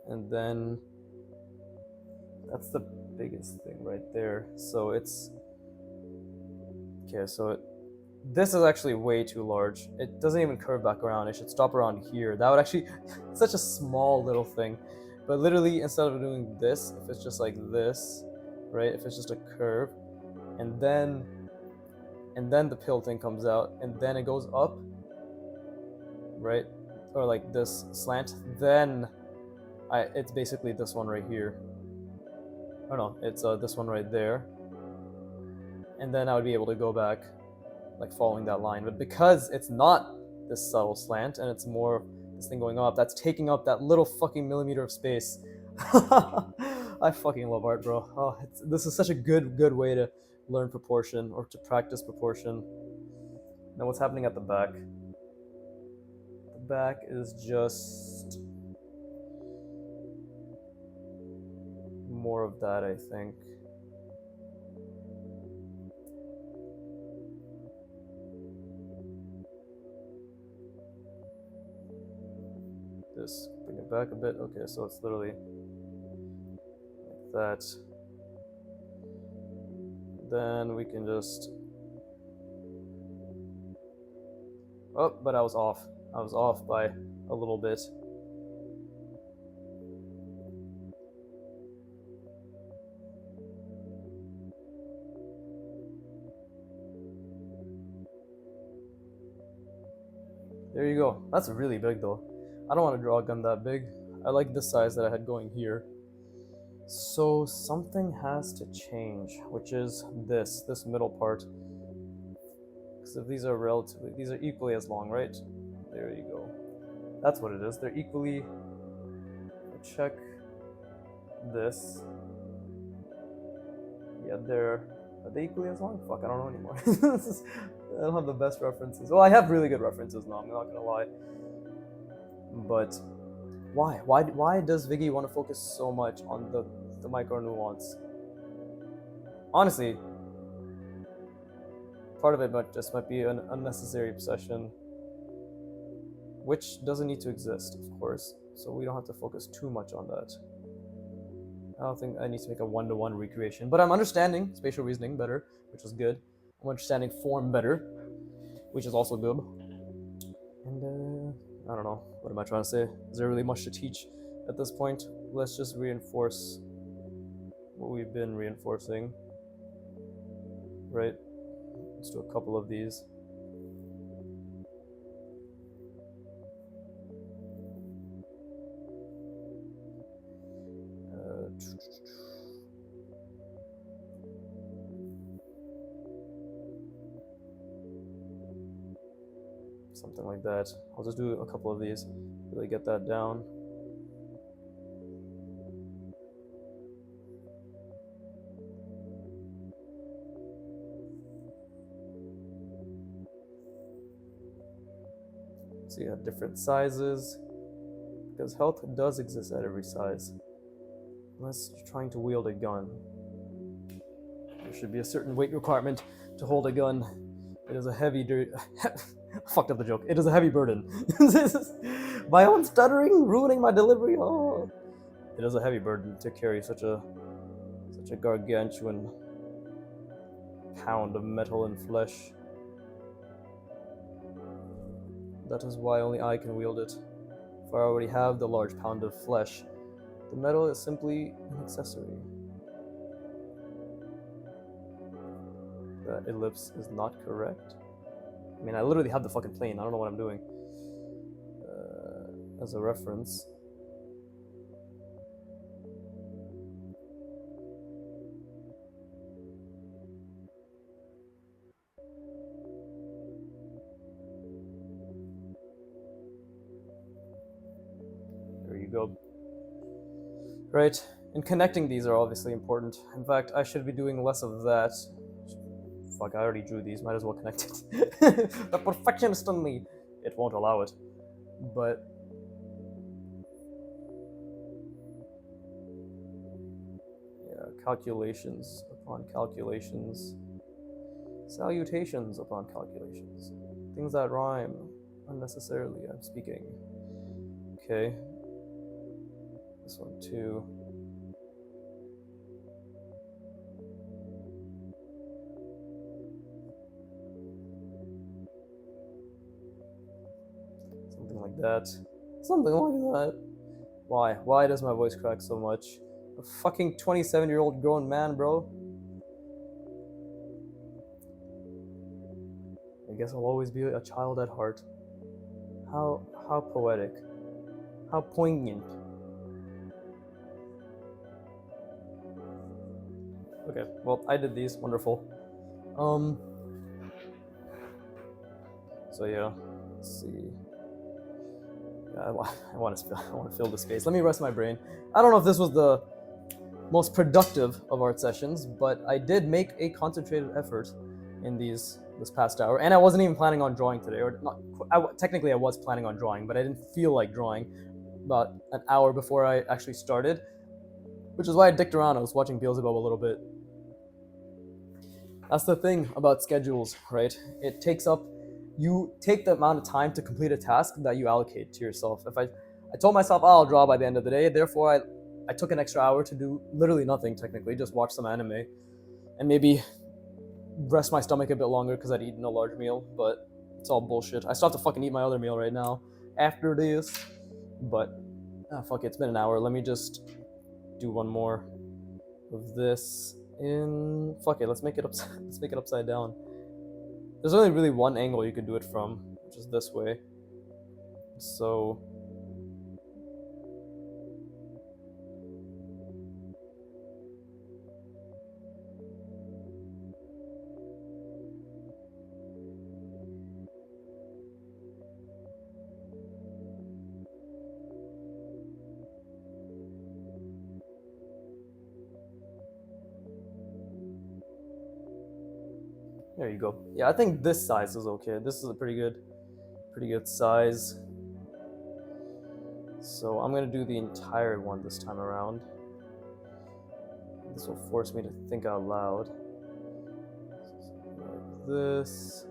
And then that's the biggest thing right there. So it's okay, so this is actually way too large. It doesn't even curve back around. It should stop around here. That would actually such a small little thing. But literally instead of doing this, if it's just like this, right? If it's just a curve, and then the pill thing comes out, and then it goes up, right? Or like this slant, then it's basically this one right here. Oh no, it's this one right there. And then I would be able to go back, like following that line. But because it's not this subtle slant, and it's more this thing going up, that's taking up that little fucking millimeter of space. I fucking love art, bro. Oh, this is such a good way to learn proportion, or to practice proportion. Now what's happening at the back? The back is just more of that, I think. Just bring it back a bit. Okay, so it's literally like that. Then we can just... Oh, but I was off. I was off by a little bit. There you go. That's really big though. I don't want to draw a gun that big. I like this size that I had going here. So something has to change, which is this middle part. Because if these are equally as long, right? There you go. That's what it is. They're equally. Check this. Yeah, are they equally as long? Fuck, I don't know anymore. I don't have the best references. Well, I have really good references now. I'm not gonna lie. But why? Why does Viggy want to focus so much on the micro nuance? Honestly, part of it might be an unnecessary obsession, which doesn't need to exist, of course. So we don't have to focus too much on that. I don't think I need to make a one-to-one recreation, but I'm understanding spatial reasoning better, which is good. I'm understanding form better, which is also good. And I don't know, what am I trying to say? Is there really much to teach at this point? Let's just reinforce what we've been reinforcing, right? Let's do a couple of these. Something like that. I'll just do a couple of these, really get that down. So you have different sizes, because health does exist at every size. Unless you're trying to wield a gun. There should be a certain weight requirement to hold a gun. It is a heavy fucked up the joke. It is a heavy burden. My own stuttering, ruining my delivery. Oh, it is a heavy burden to carry such a gargantuan pound of metal and flesh. That is why only I can wield it. For I already have the large pound of flesh. The metal is simply an accessory. That ellipse is not correct. I mean, I literally have the fucking plane. I don't know what I'm doing. As a reference. There you go. Right, and connecting these are obviously important. In fact, I should be doing less of that. Fuck, I already drew these, might as well connect it. The perfectionist in me, it won't allow it. But yeah, calculations upon calculations, salutations upon calculations, things that rhyme unnecessarily. I'm speaking. Okay, this one too. Something like that. Something like that. Why? Why does my voice crack so much? A fucking 27-year-old grown man, bro. I guess I'll always be a child at heart. How poetic. How poignant. Okay, well, I did these. Wonderful. So yeah, let's see. Yeah, I want to fill the space. Let me rest my brain. I don't know if this was the most productive of art sessions, but I did make a concentrated effort in this past hour, and I wasn't even planning on drawing today, or not. Technically, I was planning on drawing, but I didn't feel like drawing about an hour before I actually started, which is why I dicked around. I was watching Beelzebub a little bit. That's the thing about schedules, right? It takes up, you take the amount of time to complete a task that you allocate to yourself. If I told myself, oh, I'll draw by the end of the day, therefore I took an extra hour to do literally nothing, technically, just watch some anime, and maybe rest my stomach a bit longer because I'd eaten a large meal, but it's all bullshit. I still have to fucking eat my other meal right now after this, but fuck it, it's been an hour. Let me just do one more of this in, fuck it, let's make it upside down. There's only really one angle you could do it from, which is this way. So there you go. Yeah, I think this size is okay. This is a pretty good size. So I'm gonna do the entire one this time around. This will force me to think out loud. Like this.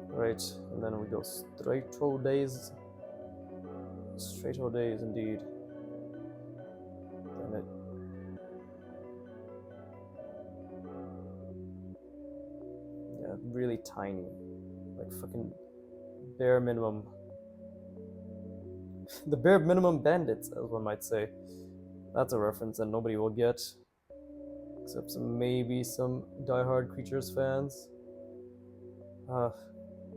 Right, and then we go straight-o days. Straight-o days indeed. Damn it. Yeah, really tiny. Like fucking bare minimum. The bare minimum bandits, as one might say. That's a reference that nobody will get. Except maybe some Die-Hard Creatures fans.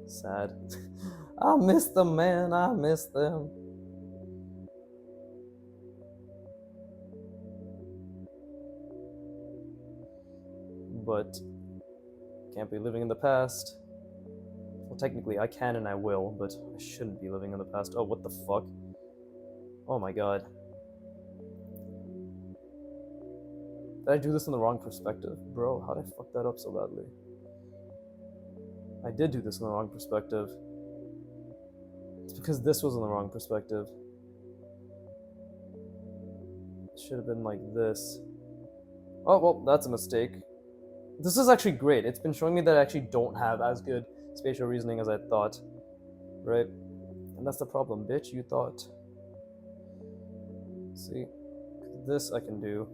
Sad. I miss them, man. I miss them. But can't be living in the past. Well, technically, I can and I will, but I shouldn't be living in the past. Oh, what the fuck? Oh my god. Did I do this in the wrong perspective? Bro, how did I fuck that up so badly? I did do this in the wrong perspective. It's because this was in the wrong perspective. It should have been like this. Oh, well, that's a mistake. This is actually great. It's been showing me that I actually don't have as good spatial reasoning as I thought. Right? And that's the problem, bitch. You thought. See? This I can do.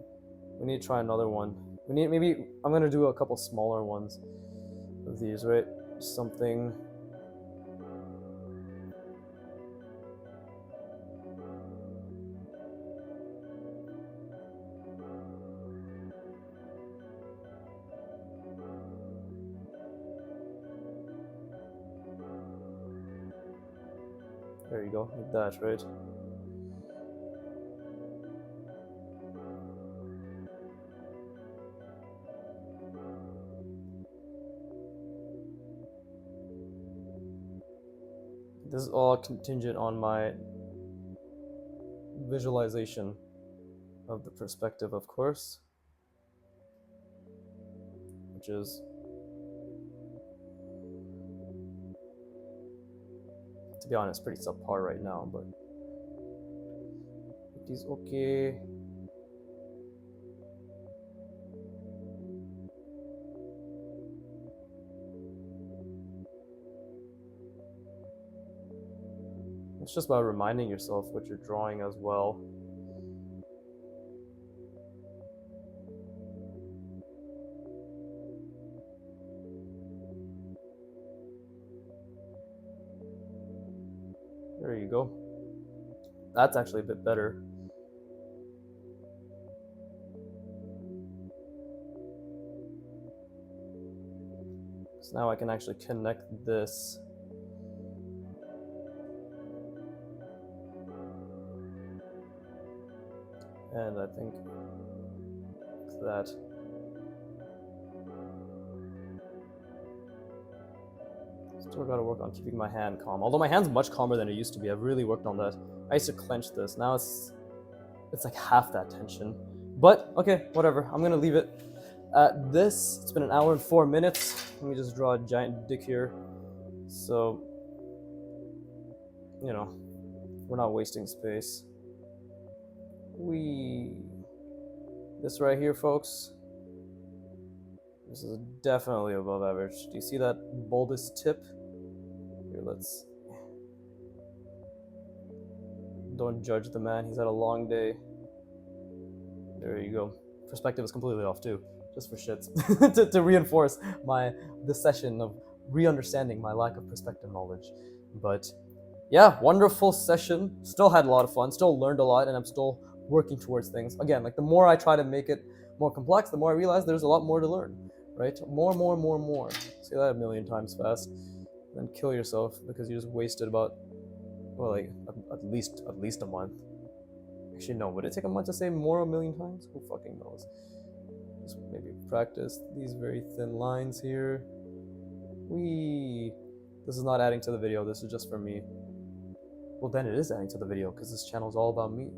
We need to try another one. We need, maybe, I'm gonna do a couple smaller ones of these, right? Something. There you go, like that, right? This is all contingent on my visualization of the perspective, of course, which is, to be honest, pretty subpar right now, but it is okay. It's just about reminding yourself what you're drawing as well. There you go. That's actually a bit better. So now I can actually connect this. And I think that. Still gotta work on keeping my hand calm. Although my hand's much calmer than it used to be. I've really worked on that. I used to clench this. Now it's like half that tension. But okay, whatever. I'm gonna leave it at this. It's been an hour and 4 minutes. Let me just draw a giant dick here. So, you know, we're not wasting space. This right here, folks. This is definitely above average. Do you see that bulbous tip? Here, let's. Don't judge the man. He's had a long day. There you go. Perspective is completely off too, just for shits, to reinforce this session of re-understanding my lack of perspective knowledge. But yeah, wonderful session. Still had a lot of fun. Still learned a lot, and I'm still working towards things. Again, like the more I try to make it more complex, the more I realize there's a lot more to learn. right? More, more, more, more. Say that a million times fast, then kill yourself because you just wasted about, well, like at least a month. Actually, no. Would it take a month to say more a million times? Who fucking knows? Just maybe practice these very thin lines here. Wee. This is not adding to the video. This is just for me. Well, then it is adding to the video because this channel is all about me.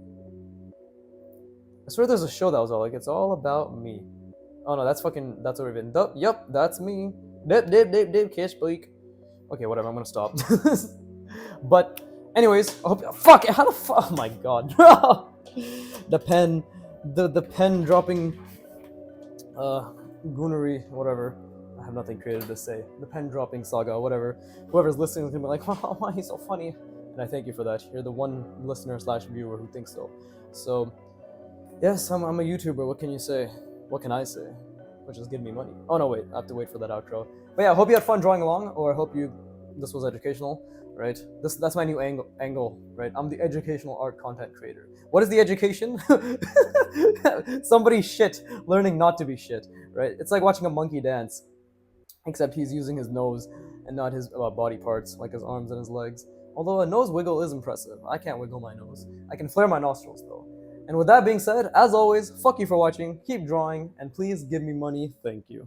I swear there's a show that was all like, it's all about me. Oh no, that's already been. Yup, that's me. Dip, catch bleak. Okay, whatever, I'm gonna stop. But, anyways, I hope. Fuck, how the fuck? Oh my god. The pen dropping. Goonery, whatever. I have nothing creative to say. The pen dropping saga, whatever. Whoever's listening is gonna be like, oh, why he's so funny. And I thank you for that. You're the one listener / viewer who thinks so. So, yes, I'm a YouTuber. What can you say? What can I say? Which is give me money. Oh no, wait. I have to wait for that outro. But yeah, I hope you had fun drawing along, or I hope this was educational, right? That's my new angle, right? I'm the educational art content creator. What is the education? Somebody shit, learning not to be shit, right? It's like watching a monkey dance, except he's using his nose and not his body parts, like his arms and his legs. Although a nose wiggle is impressive. I can't wiggle my nose. I can flare my nostrils though. And with that being said, as always, fuck you for watching, keep drawing, and please give me money, thank you.